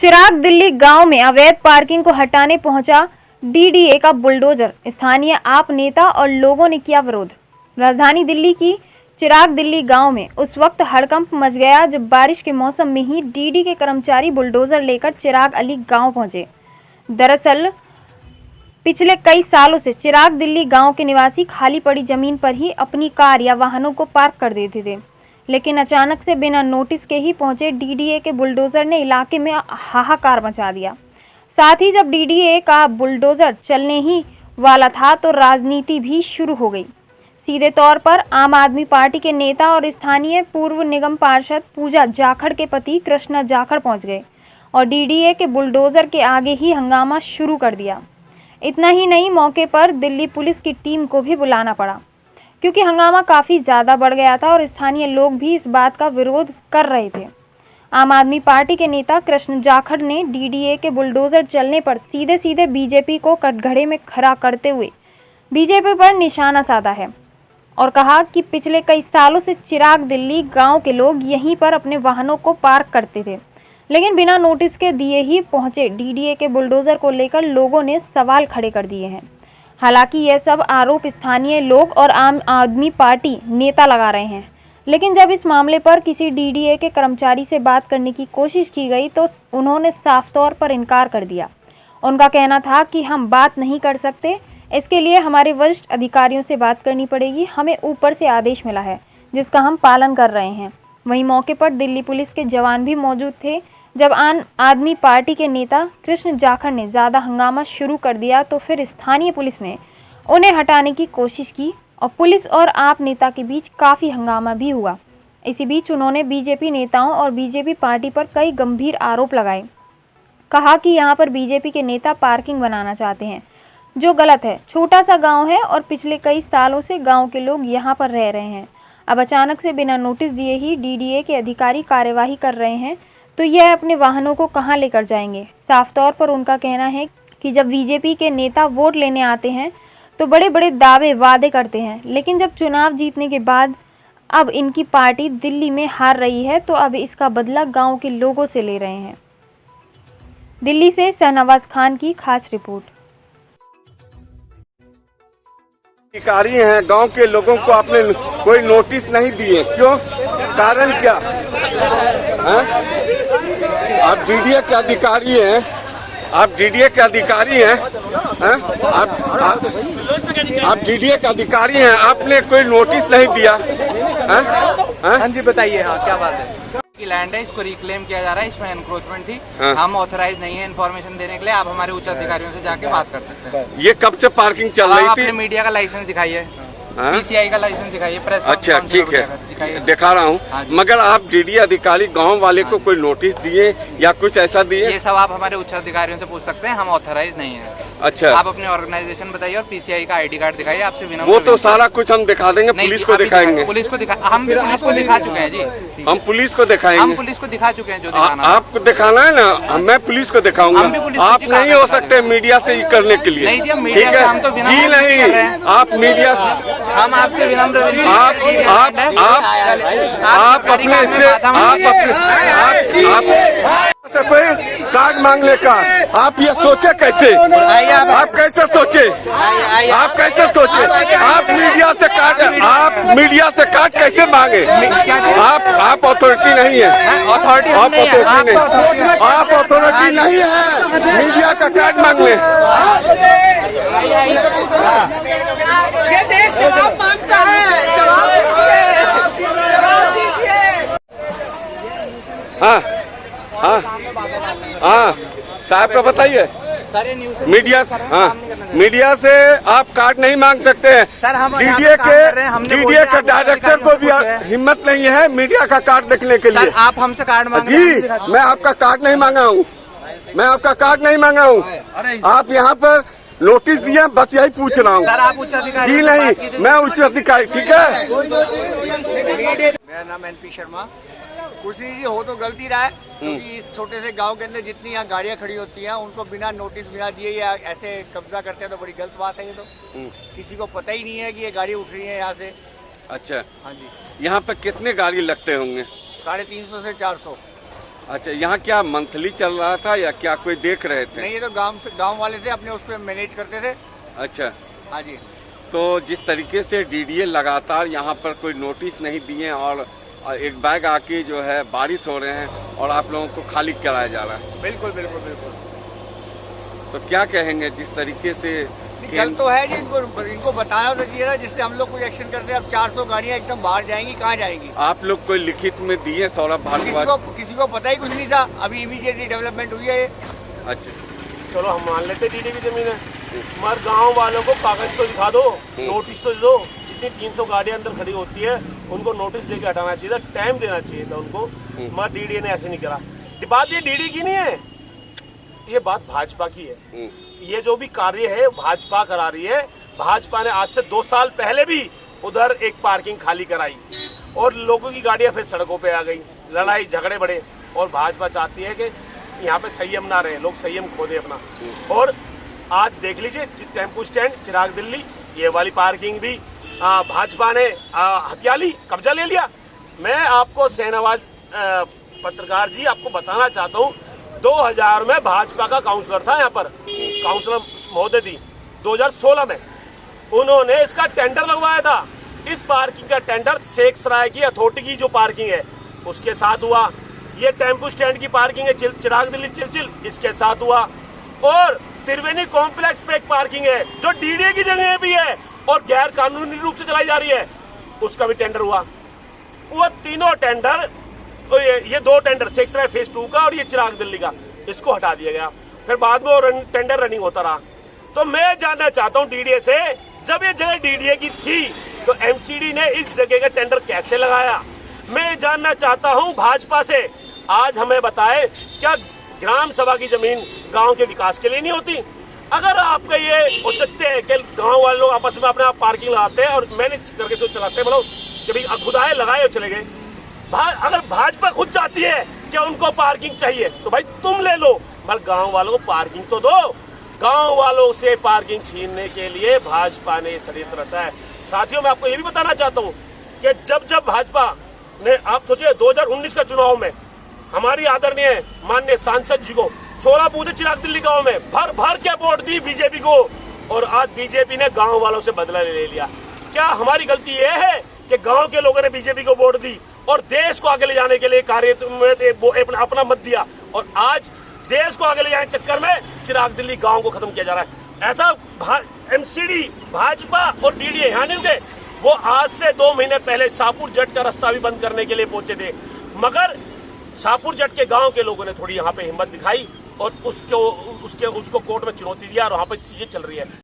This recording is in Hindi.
चिराग दिल्ली गांव में अवैध पार्किंग को हटाने पहुंचा डीडीए का बुलडोजर। स्थानीय आप नेता और लोगों ने किया विरोध। राजधानी दिल्ली की चिराग दिल्ली गांव में उस वक्त हड़कंप मच गया जब बारिश के मौसम में ही डीडी के कर्मचारी बुलडोजर लेकर चिराग अली गांव पहुंचे। दरअसल पिछले कई सालों से चिराग दिल्ली गांव के निवासी खाली पड़ी जमीन पर ही अपनी कार या वाहनों को पार्क कर देते थे, लेकिन अचानक से बिना नोटिस के ही पहुंचे डीडीए के बुलडोजर ने इलाके में हाहाकार मचा दिया। साथ ही जब डीडीए का बुलडोजर चलने ही वाला था तो राजनीति भी शुरू हो गई। सीधे तौर पर आम आदमी पार्टी के नेता और स्थानीय पूर्व निगम पार्षद पूजा जाखड़ के पति कृष्णा जाखड़ पहुंच गए और डीडीए के बुलडोजर के आगे ही हंगामा शुरू कर दिया। इतना ही नहीं, मौके पर दिल्ली पुलिस की टीम को भी बुलाना पड़ा क्योंकि हंगामा काफ़ी ज़्यादा बढ़ गया था और स्थानीय लोग भी इस बात का विरोध कर रहे थे। आम आदमी पार्टी के नेता कृष्ण जाखड़ ने डीडीए के बुलडोजर चलने पर सीधे सीधे बीजेपी को कटघरे में खड़ा करते हुए बीजेपी पर निशाना साधा है और कहा कि पिछले कई सालों से चिराग दिल्ली गांव के लोग यहीं पर अपने वाहनों को पार्क करते थे, लेकिन बिना नोटिस के दिए ही पहुंचे डीडीए के बुलडोजर को लेकर लोगों ने सवाल खड़े कर दिए हैं। हालांकि यह सब आरोप स्थानीय लोग और आम आदमी पार्टी नेता लगा रहे हैं, लेकिन जब इस मामले पर किसी डीडीए के कर्मचारी से बात करने की कोशिश की गई तो उन्होंने साफ तौर पर इनकार कर दिया। उनका कहना था कि हम बात नहीं कर सकते, इसके लिए हमारे वरिष्ठ अधिकारियों से बात करनी पड़ेगी। हमें ऊपर से आदेश मिला है जिसका हम पालन कर रहे हैं। वहीं मौके पर दिल्ली पुलिस के जवान भी मौजूद थे। जब आम आदमी पार्टी के नेता कृष्ण जाखड़ ने ज़्यादा हंगामा शुरू कर दिया तो फिर स्थानीय पुलिस ने उन्हें हटाने की कोशिश की और पुलिस और आप नेता के बीच काफ़ी हंगामा भी हुआ। इसी बीच उन्होंने बीजेपी नेताओं और बीजेपी पार्टी पर कई गंभीर आरोप लगाए। कहा कि यहाँ पर बीजेपी के नेता पार्किंग बनाना चाहते हैं, जो गलत है। छोटा सा गाँव है और पिछले कई सालों से गाँव के लोग यहाँ पर रह रहे हैं। अब अचानक से बिना नोटिस दिए ही डीडीए के अधिकारी कार्यवाही कर रहे हैं तो यह अपने वाहनों को कहां लेकर जाएंगे। साफ तौर पर उनका कहना है कि जब बीजेपी के नेता वोट लेने आते हैं तो बड़े बड़े दावे वादे करते हैं, लेकिन जब चुनाव जीतने के बाद अब इनकी पार्टी दिल्ली में हार रही है तो अब इसका बदला गांव के लोगों से ले रहे हैं। दिल्ली से शहनवाज खान की खास रिपोर्ट। अधिकारी हैं, गांव के लोगों को आपने कोई नोटिस नहीं दिए, क्यों? कारण क्या है? आप डीडीए के अधिकारी हैं, आप डीडीए के अधिकारी हैं, आप डीडीए के अधिकारी हैं, आपने कोई नोटिस नहीं दिया। हाँ जी बताइए, हाँ क्या बात है? की लैंड है, इसको रिक्लेम किया जा रहा है, इसमें एनक्रोचमेंट थी। हम ऑथराइज नहीं है इन्फॉर्मेशन देने के लिए। आप हमारे उच्च अधिकारियों से जाके बात कर सकते हैं। ये कब से पार्किंग चल रही थी? आपने मीडिया का लाइसेंस दिखाइए, पीसीआई का लाइसेंस दिखाइए, प्रेस। अच्छा ठीक है, दिखा रहा हूँ। मगर आप डीडीए अधिकारी गांव वाले को कोई नोटिस दिए या कुछ ऐसा दिए? ये सब आप हमारे उच्च अधिकारियों से पूछ सकते हैं, हम ऑथराइज नहीं है। अच्छा, आप अपने ऑर्गेनाइजेशन बताइए और पीसीआई का आईडी कार्ड दिखाइए। आपसे वो तो सारा कुछ हम दिखा देंगे, पुलिस को दिखाएंगे। पुलिस को हम भी पुलिस को दिखा चुके हैं जी। हम पुलिस को दिखाएंगे। हम पुलिस को दिखा चुके हैं। जो आपको दिखाना है ना, मैं पुलिस को दिखाऊंगा। आप नहीं हो सकते मीडिया से ये करने के लिए, ठीक है जी? नहीं, आप मीडिया से, हम आपसे विनम्र, आप अपने से से कोई कार्ड मांगने का आप ये सोचे कैसे? आप कैसे सोचे? आप कैसे सोचे? आप मीडिया से कार्ड कैसे मांगे? आप अथॉरिटी नहीं है, आप अथॉरिटी नहीं है मीडिया का कार्ड मांगने। ये देश जवाब मांगता है, हाँ साहब का बताइए। मीडिया मीडिया से आप कार्ड नहीं मांग सकते हैं। डीडीए के डायरेक्टर को भी हिम्मत नहीं है मीडिया का कार्ड देखने के लिए। आप हमसे कार्ड मांग जी, मैं आपका कार्ड नहीं मांगा हूँ, मैं आपका कार्ड नहीं मांगा हूँ। आप यहाँ पर नोटिस दिया, बस यही पूछ रहा हूँ। जी नहीं, मैं उच्च अधिकारी, ठीक है। मेरा नाम एनपी शर्मा। कुछ नहीं जी, हो तो गलती रहा है, क्योंकि इस छोटे से गांव के अंदर जितनी यहाँ गाड़ियाँ खड़ी होती हैं उनको बिना नोटिस बिना दिए या ऐसे कब्जा करते हैं तो बड़ी गलत बात है। ये तो किसी को पता ही नहीं है कि ये गाड़ी उठ रही है यहाँ से। अच्छा, हाँ जी। यहाँ पे कितने गाड़ी लगते होंगे? 350 से 400। अच्छा, यहाँ क्या मंथली चल रहा था या क्या कोई देख रहे थे? नहीं, ये तो गांव वाले थे, अपने उस पर मैनेज करते थे। अच्छा, हाँ जी। तो जिस तरीके से डीडीए लगातार यहाँ पर कोई नोटिस नहीं दिए और एक बैग आके जो है बारिश हो रहे हैं और आप लोगों को खाली कराया जा रहा है, बिल्कुल बिल्कुल बिल्कुल। तो क्या कहेंगे जिस तरीके से? गलत तो है जी, इनको बताना तो चाहिए ना, जिससे हम लोग कुछ एक्शन करते हैं। अब 400 गाड़ियाँ एकदम बाहर जाएंगी, कहाँ जाएंगी? आप लोग कोई लिखित में दिए सौरभ भारद्वाज? किसी को पता ही कुछ नहीं था, अभी इमीडिएटली डेवलपमेंट हुई है ये। अच्छा, चलो हम मान लेते डीडी की जमीन है, मगर गांव वालों को कागज तो दिखा दो, नोटिस तो दो। जितनी 300 गाड़ियां अंदर खड़ी होती है उनको नोटिस देके हटाना चाहिए था, टाइम देना चाहिए था उनको, मगर डीडी ने ऐसे नहीं करा। बात ये डीडी की नहीं है, ये बात भाजपा की है। ये जो भी कार्य है भाजपा करा रही है। भाजपा ने आज से 2 साल पहले भी उधर एक पार्किंग खाली कराई और लोगों की गाड़ियां फिर सड़कों पे आ गई, लड़ाई झगड़े बढ़े। और भाजपा चाहती है कि यहाँ पे संयम ना रहे, लोग संयम खो दे अपना। और आज देख लीजिए टेम्पो स्टैंड चिराग दिल्ली, ये वाली पार्किंग भी भाजपा ने हथिया ली, कब्जा ले लिया। मैं आपको शहनवाज पत्रकार जी आपको बताना चाहता हूँ, 2000 में भाजपा का काउंसलर था यहाँ पर, काउंसलर महोदय थी। 2016 में उन्होंने इसका टेंडर लगवाया था। इस पार्किंग का टेंडर शेख सराय की अथॉरिटी की जो पार्किंग है उसके साथ हुआ। ये टेम्पो स्टैंड की पार्किंग है चिराग दिल्ली चिलचिल, इसके साथ हुआ। और त्रिवेणी कॉम्प्लेक्स पे एक पार्किंग है जो डीडीए की जगह भी है और गैर कानूनी रूप से चलाई जा रही है, उसका भी टेंडर हुआ। वो तीनों टेंडर, ये 2 टेंडर शेख सराय फेज 2 का और ये चिराग दिल्ली का, इसको हटा दिया गया। फिर बाद में वो टेंडर रनिंग होता रहा। तो मैं जानना चाहता हूँ डीडीए से, जब ये जगह डीडीए की थी तो एमसीडी ने इस जगह का टेंडर कैसे लगाया? मैं जानना चाहता हूँ भाजपा से, आज हमें बताए क्या ग्राम सभा की जमीन गांव के विकास के लिए नहीं होती? अगर आपका ये हो सकते हैं कि गांव वाले लोग आपस में अपने आप पार्किंग लगाते हैं और मैनेज करके सोच चलाते हैं, बोलो कि भाई खुद आए लगाए और चले गए। अगर भाजपा खुद चाहती है कि उनको पार्किंग चाहिए तो भाई तुम ले लो, पर गांव वालों को पार्किंग तो दो। गांव वालों से पार्किंग छीनने के लिए भाजपा ने षड्यंत्र रचा है। साथियों, मैं आपको ये भी बताना चाहता हूँ कि जब भाजपा ने, आप सोचिए 2019 का चुनाव में हमारी आदरणीय माननीय सांसद जी को 16 बूथ चिराग दिल्ली गांव में भर भर के वोट दी बीजेपी को, और आज बीजेपी ने गांव वालों से बदला ले लिया। क्या हमारी गलती ये है कि गांव के लोगों ने बीजेपी को वोट दी और देश को आगे ले जाने के लिए कार्य में अपना मत दिया, और आज देश को आगे ले जाने के चक्कर में चिराग दिल्ली गांव को खत्म किया जा रहा है? ऐसा एमसीडी, भाजपा और डीडीए यहाँ नहीं रुके। वो आज से 2 महीने पहले शाहपुर जट का रास्ता भी बंद करने के लिए पहुंचे थे, मगर शाहपुर जट के गांव के लोगों ने थोड़ी यहाँ पे हिम्मत दिखाई और उसको कोर्ट में चुनौती दिया और वहां पर चीजें चल रही है।